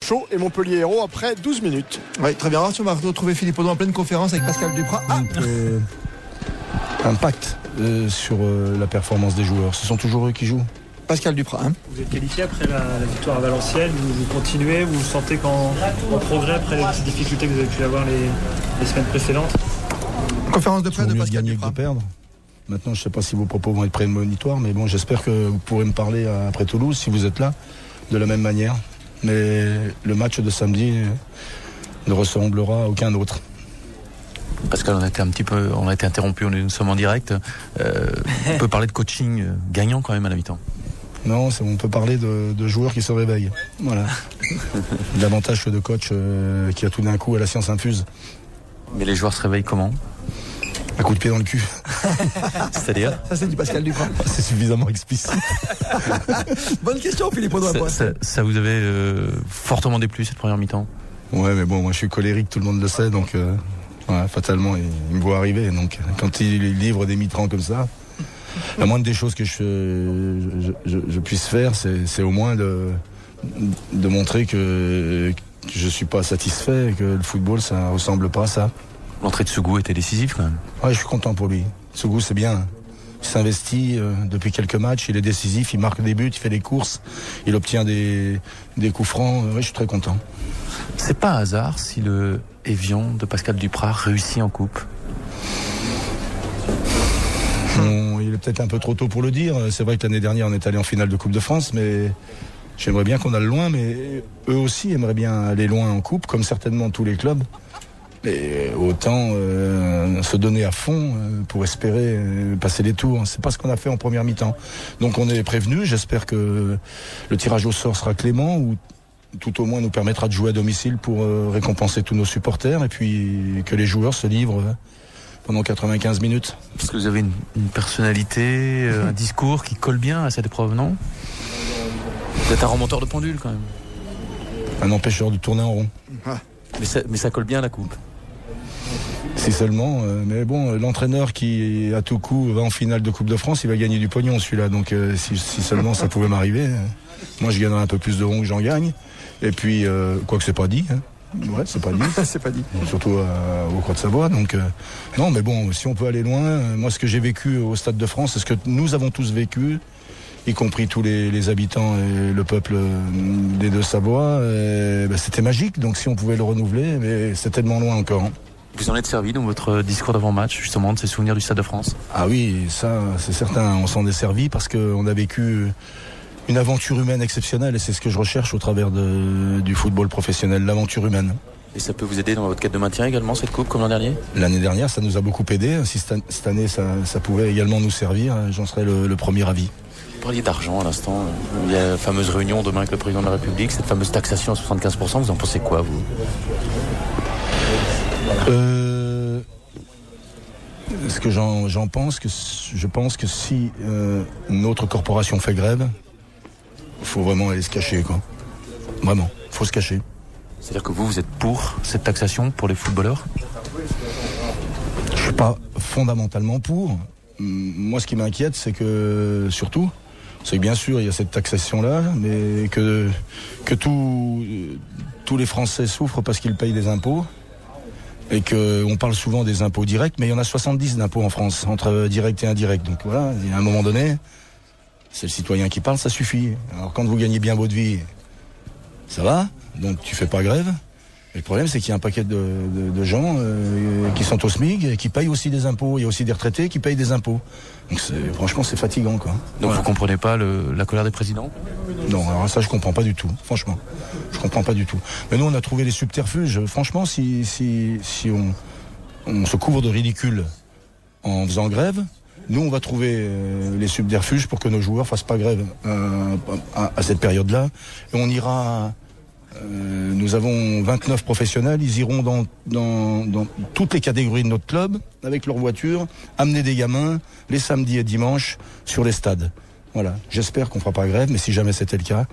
Sochaux et Montpellier Hérault après 12 minutes. Oui, très bien. On va retrouver Philippe Audouin en pleine conférence avec Pascal Duprat. Impact sur la performance des joueurs. Ce sont toujours eux qui jouent. Pascal Duprat. Vous êtes qualifié après la victoire à Valenciennes, vous continuez, vous sentez qu'en progrès après les petites difficultés que vous avez pu avoir les semaines précédentes? Conférence de presse de mieux Pascal gagner Duprat. que de perdre. Maintenant, je ne sais pas si vos propos vont être prémonitoires, mais bon, j'espère que vous pourrez me parler après Toulouse, si vous êtes là, de la même manière. Mais le match de samedi ne ressemblera à aucun autre. Pascal, on a été interrompu, nous sommes en direct. On peut parler de coaching gagnant quand même à la mi-temps. Non, on peut parler de joueurs qui se réveillent. Voilà. Davantage que de coach qui a tout d'un coup à la science infuse. Mais les joueurs se réveillent comment? Un coup de pied dans le cul. C'est-à-dire? Ça, c'est du Pascal Duprat. C'est suffisamment explicite. Bonne question, Philippe Audouin. Ça vous avait fortement déplu cette première mi-temps? Ouais, mais bon, moi je suis colérique, tout le monde le sait, donc fatalement, il me voit arriver. Donc quand il livre des mi-temps comme ça, la moindre des choses que je puisse faire, c'est au moins de montrer que je suis pas satisfait et que le football, ça ressemble pas à ça. L'entrée de Sougou était décisive quand même. Ouais, je suis content pour lui. Sougou, c'est bien. Il s'investit depuis quelques matchs, il est décisif, il marque des buts, il fait des courses, il obtient des coups francs. Ouais, je suis très content. C'est pas un hasard si le Évian de Pascal Duprat réussit en coupe. Il est peut-être un peu trop tôt pour le dire. C'est vrai que l'année dernière, on est allé en finale de Coupe de France, mais j'aimerais bien qu'on aille loin, mais eux aussi aimeraient bien aller loin en coupe, comme certainement tous les clubs. Et autant se donner à fond pour espérer passer les tours. C'est pas ce qu'on a fait en première mi-temps. Donc on est prévenu. J'espère que le tirage au sort sera clément ou tout au moins nous permettra de jouer à domicile pour récompenser tous nos supporters et puis que les joueurs se livrent pendant 95 minutes. Parce que vous avez une personnalité, un discours qui colle bien à cette épreuve, non? Vous êtes un remonteur de pendule quand même. Un empêcheur de tourner en rond. Mais ça colle bien à la coupe. Si seulement, mais bon, l'entraîneur qui à tout coup va en finale de Coupe de France, il va gagner du pognon celui-là, donc si seulement ça pouvait m'arriver, moi je gagnerais un peu plus de ronds que j'en gagne, et puis quoi que c'est pas dit, hein. Ouais, c'est pas dit. C'est pas dit. Surtout au Croix de Savoie, donc non, mais bon, si on peut aller loin, moi ce que j'ai vécu au Stade de France, c'est ce que nous avons tous vécu, y compris tous les habitants et le peuple des Deux-Savoie, c'était magique, donc si on pouvait le renouveler, mais c'est tellement loin encore. Hein. Vous en êtes servi dans votre discours d'avant-match, justement, de ces souvenirs du Stade de France? Ah oui, ça, c'est certain, on s'en est servi parce qu'on a vécu une aventure humaine exceptionnelle et c'est ce que je recherche au travers du football professionnel, l'aventure humaine. Et ça peut vous aider dans votre quête de maintien également, cette coupe, comme l'an dernier? L'année dernière, ça nous a beaucoup aidé. Si cette année, ça pouvait également nous servir, j'en serais le premier avis. Vous parliez d'argent à l'instant. Il y a la fameuse réunion demain avec le président de la République, cette fameuse taxation à 75%. Vous en pensez quoi, vous? Ce que j'en pense, je pense que si notre corporation fait grève, il faut vraiment aller se cacher, quoi. Vraiment, il faut se cacher. C'est-à-dire que vous êtes pour cette taxation pour les footballeurs? Je suis pas fondamentalement pour. Moi, ce qui m'inquiète, c'est que, surtout, c'est que bien sûr, il y a cette taxation-là, mais que tous les Français souffrent parce qu'ils payent des impôts. Et qu'on parle souvent des impôts directs, mais il y en a 70 d'impôts en France, entre direct et indirect. Donc voilà, à un moment donné, c'est le citoyen qui parle, ça suffit. Alors quand vous gagnez bien votre vie, ça va, donc tu fais pas grève. Mais le problème, c'est qu'il y a un paquet de gens qui sont au SMIC et qui payent aussi des impôts. Il y a aussi des retraités qui payent des impôts. Donc franchement, c'est fatigant, quoi. Donc vous comprenez pas la colère des présidents? Non, alors ça, je comprends pas du tout, franchement. Je comprends pas du tout. Mais nous, on a trouvé les subterfuges. Franchement, si on se couvre de ridicule en faisant grève, nous, on va trouver les subterfuges pour que nos joueurs fassent pas grève à cette période-là. Et on ira... nous avons 29 professionnels, ils iront dans toutes les catégories de notre club, avec leur voiture, amener des gamins les samedis et dimanches sur les stades. Voilà, j'espère qu'on fera pas grève, mais si jamais c'était le cas,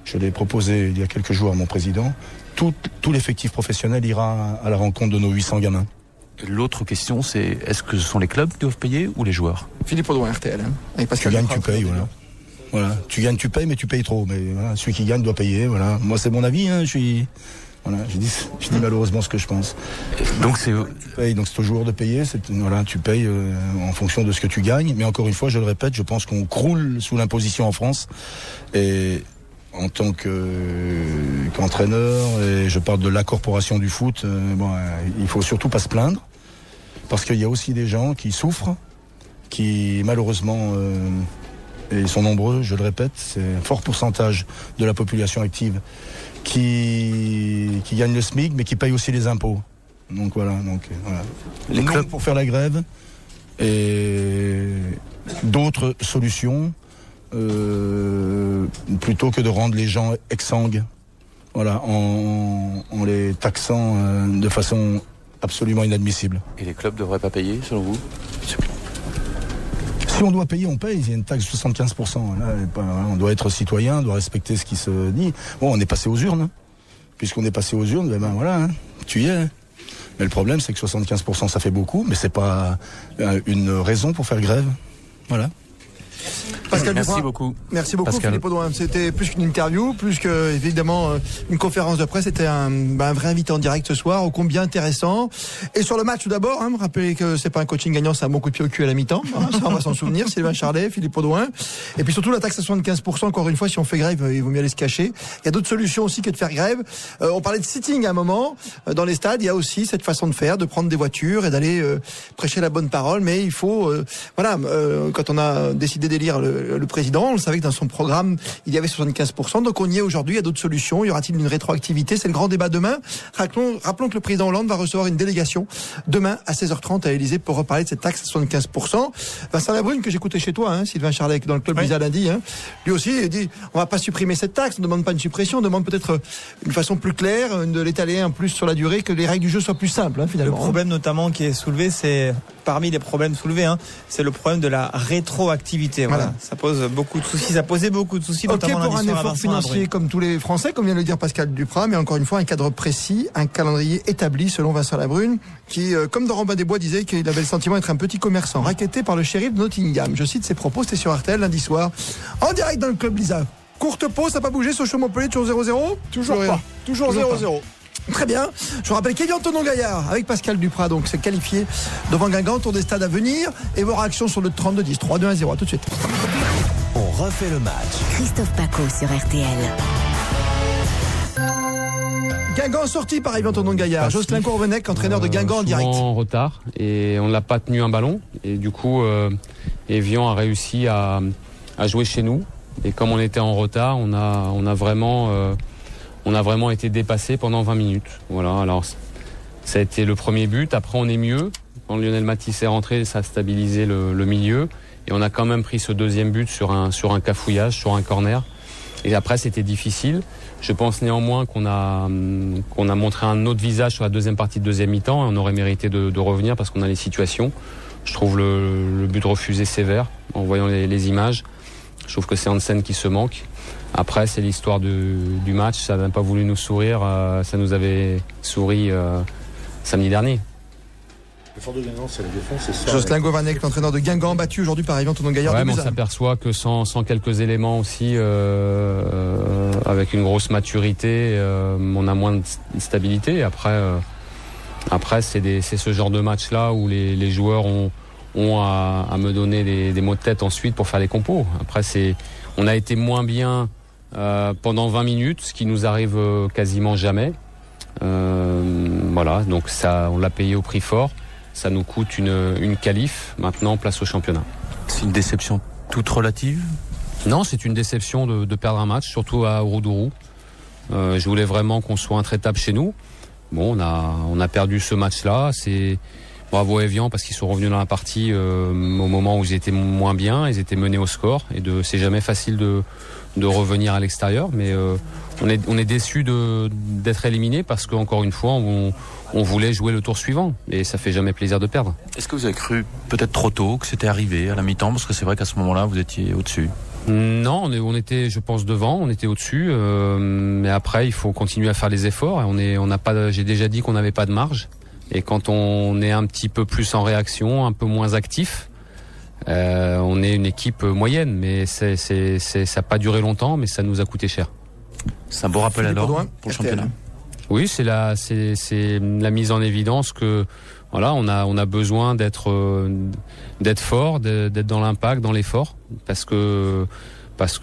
je l'ai proposé il y a quelques jours à mon président, tout l'effectif professionnel ira à la rencontre de nos 800 gamins. L'autre question, c'est est-ce que ce sont les clubs qui doivent payer ou les joueurs? Philippe Audouin, RTL. Avec Pascal Tu gagnes, Duprat, tu payes, voilà. Voilà, tu gagnes, tu payes, mais tu payes trop. Mais voilà, celui qui gagne doit payer. Voilà, moi c'est mon avis. Hein, je dis malheureusement ce que je pense. Donc c'est au joueur de payer. Voilà, tu payes en fonction de ce que tu gagnes. Mais encore une fois, je le répète, je pense qu'on croule sous l'imposition en France. Et en tant qu'entraîneur, et je parle de la corporation du foot, il faut surtout pas se plaindre, parce qu'il y a aussi des gens qui souffrent, qui malheureusement, et ils sont nombreux, je le répète, c'est un fort pourcentage de la population active qui gagne le SMIC, mais qui paye aussi les impôts. Donc voilà. Les clubs pour faire la grève et d'autres solutions. Plutôt que de rendre les gens exsangues, voilà, en les taxant de façon absolument inadmissible. Et les clubs ne devraient pas payer, selon vous ? Si on doit payer, on paye. Il y a une taxe de 75%. Là, on doit être citoyen, on doit respecter ce qui se dit. Bon, on est passé aux urnes. Puisqu'on est passé aux urnes, tu y es. Mais le problème, c'est que 75%, ça fait beaucoup, mais c'est pas une raison pour faire grève. Voilà. Pascal Merci Duprat. beaucoup. Merci beaucoup, Pascal. Philippe Audouin. C'était plus qu'une interview, plus que évidemment une conférence de presse. C'était un vrai invité en direct ce soir, ô combien intéressant. Et sur le match tout d'abord, rappelez que c'est pas un coaching gagnant, c'est un bon coup de pied au cul à la mi-temps. Ça, on va s'en souvenir. Sylvain Charlet, Philippe Audouin. Et puis surtout la taxe à 75%. Encore une fois, si on fait grève, il vaut mieux aller se cacher. Il y a d'autres solutions aussi que de faire grève. On parlait de sitting à un moment dans les stades. Il y a aussi cette façon de faire, de prendre des voitures et d'aller prêcher la bonne parole. Mais il faut, quand on a décidé d'élire le président, on savait que dans son programme, il y avait 75%. Donc on y est aujourd'hui. Il y a d'autres solutions. Y aura-t-il une rétroactivité? C'est le grand débat demain. Rappelons que le président Hollande va recevoir une délégation demain à 16h30 à l'Élysée pour reparler de cette taxe à 75%. Vincent Labrune, que j'écoutais chez toi, Sylvain Charlet, dans le club Lisa lundi, lui aussi, il dit, on va pas supprimer cette taxe. On ne demande pas une suppression. On demande peut-être une façon plus claire de l'étaler un plus sur la durée, que les règles du jeu soient plus simples, finalement. Le problème notamment qui est soulevé, c'est parmi les problèmes soulevés, c'est le problème de la rétroactivité. Voilà. Ça pose beaucoup de soucis. Ça posait beaucoup de soucis, notamment pour un effort financier comme tous les Français, comme vient de le dire Pascal Duprat, mais encore une fois un cadre précis, un calendrier établi selon Vincent Labrune, qui, comme dans Robin des Bois, disait qu'il avait le sentiment d'être un petit commerçant racketté par le shérif de Nottingham. Je cite ses propos, c'était sur RTL lundi soir, en direct dans le club Lisa. Courte pause, ça n'a pas bougé, Sochaux-Montpellier, toujours 0-0 ? Toujours pas. Toujours 0-0. Très bien. Je vous rappelle qu'Evian Tonon-Gaillard avec Pascal Duprat donc s'est qualifié devant Guingamp, tour des stades à venir, et vos réactions sur le 32-10, 3-2-1-0. À tout de suite. On refait le match. Christophe Paco sur RTL. Guingamp sorti par Evian Tonon-Gaillard. Jocelyn Courvenec, entraîneur de Guingamp en direct. En retard et on n'a pas tenu un ballon et du coup Evian a réussi à jouer chez nous et comme on était en retard, on a vraiment été dépassé pendant 20 minutes. Voilà, alors ça a été le premier but. Après on est mieux. Quand Lionel Matisse est rentré, ça a stabilisé le milieu et on a quand même pris ce deuxième but sur un cafouillage, sur un corner. Et après c'était difficile. Je pense néanmoins qu'on a montré un autre visage sur la deuxième partie de deuxième mi-temps et on aurait mérité de revenir parce qu'on a les situations. Je trouve le but refusé sévère en voyant les images. Je trouve que c'est Hansen qui se manque. Après, c'est l'histoire du match. Ça n'a pas voulu nous sourire. Ça nous avait souri samedi dernier. Le fort de Guingamp, c'est la défense. Jocelyn Courvenec, l'entraîneur de Guingamp, battu aujourd'hui par Evian Tonon-Gaillard. Ouais, mais on s'aperçoit que sans quelques éléments aussi, avec une grosse maturité, on a moins de stabilité. Après, c'est ce genre de match-là où les joueurs ont à me donner des mots de tête ensuite pour faire les compos. Après, on a été moins bien pendant 20 minutes, ce qui nous arrive quasiment jamais. Voilà, donc ça, on l'a payé au prix fort. Ça nous coûte une qualif. Maintenant, place au championnat. C'est une déception toute relative ? Non, c'est une déception de perdre un match, surtout à Ouroudourou. Je voulais vraiment qu'on soit intraitable chez nous. Bon, on a perdu ce match-là. C'est bravo Evian parce qu'ils sont revenus dans la partie au moment où ils étaient moins bien. Ils étaient menés au score. Et c'est jamais facile de revenir à l'extérieur. Mais on est déçus d'être éliminés parce qu'encore une fois, on voulait jouer le tour suivant. Et ça fait jamais plaisir de perdre. Est-ce que vous avez cru peut-être trop tôt que c'était arrivé à la mi-temps ? Parce que c'est vrai qu'à ce moment-là, vous étiez au-dessus. Non, on était, je pense, devant, on était au-dessus, mais après il faut continuer à faire les efforts. J'ai déjà dit qu'on n'avait pas de marge, et quand on est un petit peu plus en réaction, un peu moins actif, On est une équipe moyenne, mais ça n'a pas duré longtemps, mais ça nous a coûté cher. C'est un beau rappel alors pour le championnat. Oui, c'est la mise en évidence que voilà, on a besoin d'être fort, d'être dans l'impact, dans l'effort, parce que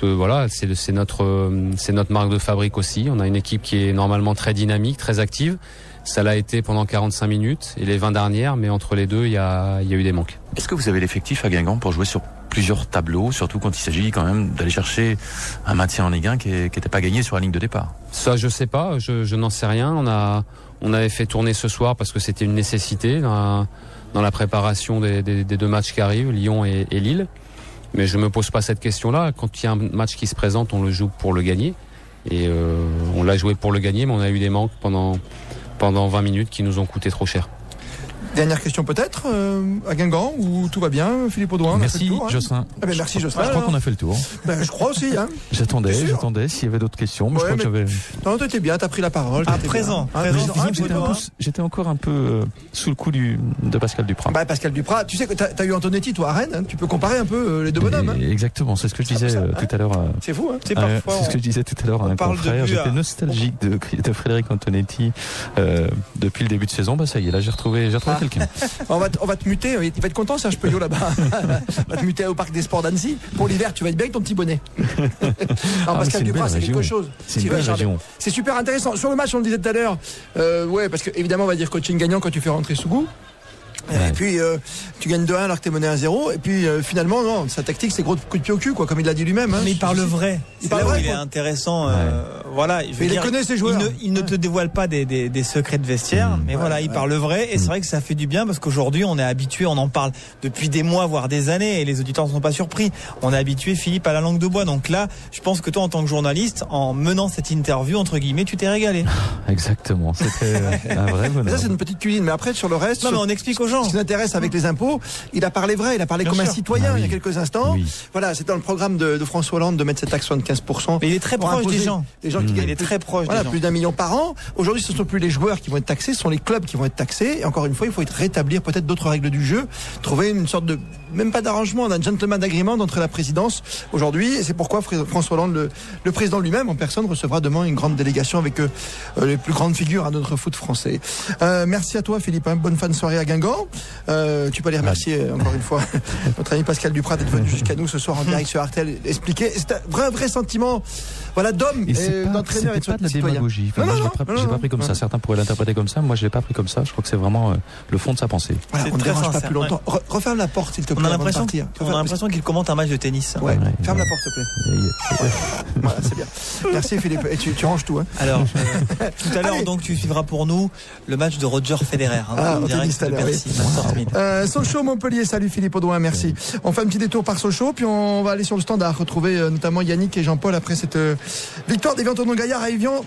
voilà, c'est notre marque de fabrique aussi. On a une équipe qui est normalement très dynamique, très active. Ça l'a été pendant 45 minutes et les 20 dernières, mais entre les deux, il y a eu des manques. Est-ce que vous avez l'effectif à Guingamp pour jouer sur plusieurs tableaux, surtout quand il s'agit quand même d'aller chercher un maintien en Ligue 1 qui n'était pas gagné sur la ligne de départ? Ça, je sais pas, je n'en sais rien. On avait fait tourner ce soir parce que c'était une nécessité dans la préparation des deux matchs qui arrivent, Lyon et Lille. Mais je me pose pas cette question-là. Quand il y a un match qui se présente, on le joue pour le gagner. Et on l'a joué pour le gagner, mais on a eu des manques pendant 20 minutes qui nous ont coûté trop cher. Dernière question peut-être à Guingamp, où tout va bien, Philippe Audouin? Merci Jocelyn. Merci Jocelyn. Je crois qu'on a fait le tour. Je crois aussi. J'attendais s'il y avait d'autres questions. Mais je crois que j'avais... Non, t'étais bien, t'as pris la parole. À présent. J'étais encore un peu sous le coup de Pascal Duprat. Pascal Duprat, tu sais que t'as eu Antonetti toi à Rennes, hein, tu peux comparer un peu les deux bonhommes. Exactement, c'est ce que je disais tout à l'heure. C'est fou, hein. C'est ce que je disais tout à l'heure à un confrère. J'étais nostalgique de Frédéric Antonetti depuis le début de saison. Ça y est, là j'ai retrouvé quelqu'un. On va te muter, il va être content Serge Peugeot là-bas. On va te muter au parc des sports d'Annecy. Pour l'hiver, tu vas être bien avec ton petit bonnet. Pascal Duprat, c'est quelque chose. C'est une belle région. C'est super intéressant. Sur le match, on le disait tout à l'heure, parce que évidemment on va dire coaching gagnant quand tu fais rentrer Sougou. Ouais. Et puis tu gagnes 2-1 alors que t'es mené 1-0. Et puis finalement, non, sa tactique c'est gros coup de pied au cul, quoi, comme il l'a dit lui-même. Mais il parle vrai. Il est intéressant. Voilà. Il connaît ses joueurs. Il ne te dévoile pas des secrets de vestiaire, mais voilà, il parle vrai. Et c'est vrai que ça fait du bien parce qu'aujourd'hui, on est habitué, on en parle depuis des mois, voire des années, et les auditeurs ne sont pas surpris. On est habitué, Philippe, à la langue de bois. Donc là, je pense que toi, en tant que journaliste, en menant cette interview, entre guillemets, tu t'es régalé. Exactement. C'était un vrai bonheur. Mais ça, c'est une petite cuisine. Mais après, sur le reste. Non, mais on explique aux gens. Ce qui m'intéresse avec les impôts, il a parlé vrai, il a parlé comme un citoyen il y a quelques instants. Oui. Voilà, c'est dans le programme de François Hollande de mettre cette taxe 75%. Mais il est très proche des gens. Les gens qui gagnent très proche des gens. Plus d'1 million par an. Aujourd'hui, ce ne sont plus les joueurs qui vont être taxés, ce sont les clubs qui vont être taxés. Et encore une fois, il faut rétablir peut-être d'autres règles du jeu, trouver une sorte de, même pas d'arrangement, d'un gentleman agreement entre la présidence aujourd'hui. Et c'est pourquoi François Hollande, le président lui-même en personne, recevra demain une grande délégation avec les plus grandes figures à notre foot français. Merci à toi, Philippe. Bonne fin de soirée à Guingamp. Tu peux aller remercier encore une fois notre ami Pascal Duprat d'être venu jusqu'à nous ce soir en direct sur RTL expliquer. C'est un vrai sentiment, voilà, d'homme et d'entraîneur et de pas de la démagogie. Enfin, j'ai pas pris comme ça. Certains pourraient l'interpréter comme ça. Moi, je l'ai pas pris comme ça. Je crois que c'est vraiment le fond de sa pensée. Voilà, on ne dérange pas plus longtemps. Referme la porte, s'il te plaît. On a l'impression qu'il commente un match de tennis. Ouais. Ferme la porte, s'il te plaît. Voilà, c'est bien. Merci Philippe. Et tu ranges tout. Hein. Alors, tout à l'heure, donc, tu suivras pour nous le match de Roger Federer. En direct de Bercy. Sochaux Montpellier, salut Philippe Audouin, merci. On fait un petit détour par Sochaux, puis on va aller sur le standard, retrouver notamment Yannick et Jean-Paul après cette victoire d'Evian Tonon-Gaillard à Evian,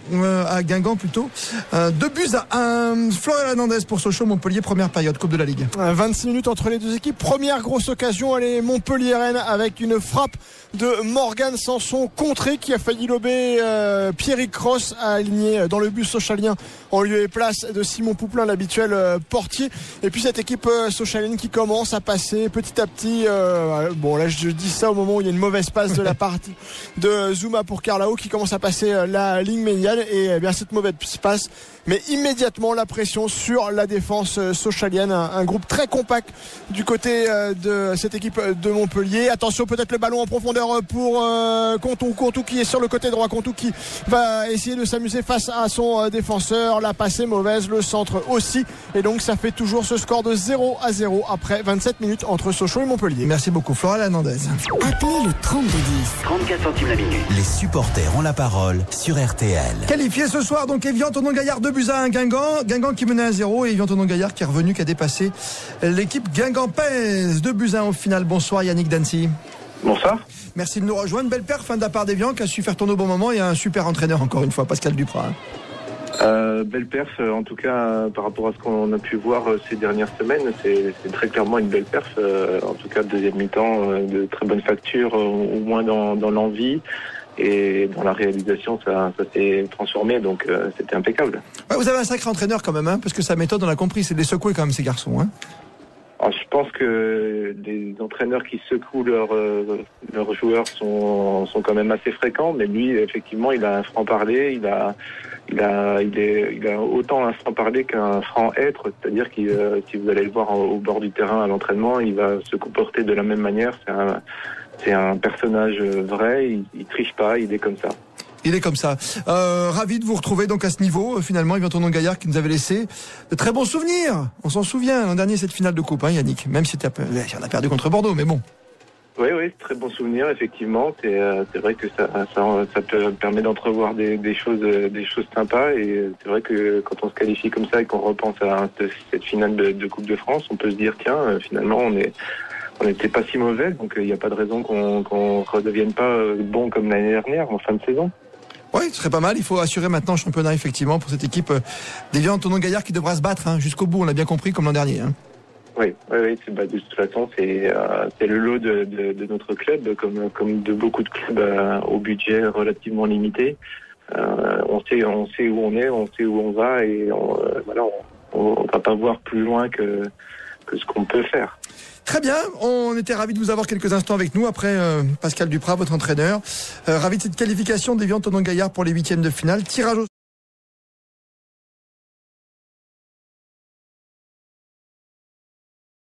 à Guingamp plutôt. 2-1. Florian Hernandez pour Sochaux Montpellier, première période, Coupe de la Ligue. 26 minutes entre les deux équipes. Première grosse occasion, elle est Montpellier-Rennes avec une frappe de Morgan Sanson contré qui a failli lober Pierrick Cross aligné dans le but sochalien en lieu et place de Simon Pouplin, l'habituel portier. Et puis cette équipe sochalienne qui commence à passer petit à petit. Bon là je dis ça au moment où il y a une mauvaise passe de la partie de Zouma pour Carlao qui commence à passer la ligne médiane et bien cette mauvaise passe mais immédiatement la pression sur la défense sochalienne, un groupe très compact du côté de cette équipe de Montpellier. Attention, peut-être le ballon en profondeur pour Contou qui est sur le côté droit, Contou qui va essayer de s'amuser face à son défenseur. La passe est mauvaise, le centre aussi, et donc ça fait toujours ce score de 0-0 après 27 minutes entre Sochaux et Montpellier. Merci beaucoup Florent Hernandez. Appelez le 3210. 34 centimes la minute. Les supporters ont la parole sur RTL. Qualifié ce soir donc Evian Tonon-Gaillard 2-1 Guingamp qui menait 1-0 et Evian Tonon-Gaillard qui est revenu, qui a dépassé l'équipe guingampaise. 2-1 au final. Bonsoir Yannick Dancy. Bonsoir. Merci de nous rejoindre. Belle perf de la part d'Evian qui a su faire tourner au bon moment et un super entraîneur encore une fois, Pascal Duprat. Belle perf, en tout cas par rapport à ce qu'on a pu voir ces dernières semaines, c'est très clairement une belle perf, en tout cas deuxième mi-temps, de très bonne facture, au moins dans l'envie. Et dans la réalisation, ça s'est transformé, donc c'était impeccable. Ouais, vous avez un sacré entraîneur quand même, hein, parce que sa méthode, on l'a compris, c'est de les secouer quand même ces garçons. Hein. Alors, je pense que des entraîneurs qui secouent leurs joueurs sont quand même assez fréquents, mais lui, effectivement, il a un franc-parler, il a autant un franc-parler qu'un franc-être, c'est-à-dire que si vous allez le voir au bord du terrain à l'entraînement, il va se comporter de la même manière. C'est un personnage vrai, il triche pas, il est comme ça. Il est comme ça. Ravi de vous retrouver donc à ce niveau. Finalement, Yvan Tournon-Gaillard qui nous avait laissé de très bons souvenirs. On s'en souvient l'an dernier cette finale de coupe, hein, Yannick. Même si on a perdu contre Bordeaux, mais bon. Oui, très bon souvenir effectivement. C'est vrai que ça permet d'entrevoir des choses sympas. Et c'est vrai que quand on se qualifie comme ça et qu'on repense à cette finale de Coupe de France, on peut se dire tiens, finalement on n'était pas si mauvais. Donc il n'y a pas de raison qu'on redevienne pas bon comme l'année dernière en fin de saison. Oui, ce serait pas mal. Il faut assurer maintenant le championnat, effectivement, pour cette équipe d'Yvan Tournon-Gaillard qui devra se battre jusqu'au bout, on l'a bien compris, comme l'an dernier. Hein. Oui. De toute façon, c'est le lot de notre club, comme de beaucoup de clubs au budget relativement limité. On sait où on est, on sait où on va, et on va pas voir plus loin que ce qu'on peut faire. Très bien, on était ravis de vous avoir quelques instants avec nous après Pascal Duprat, votre entraîneur. Ravi de cette qualification d'Yvan Tournon-Gaillard pour les 8e de finale. Tirage au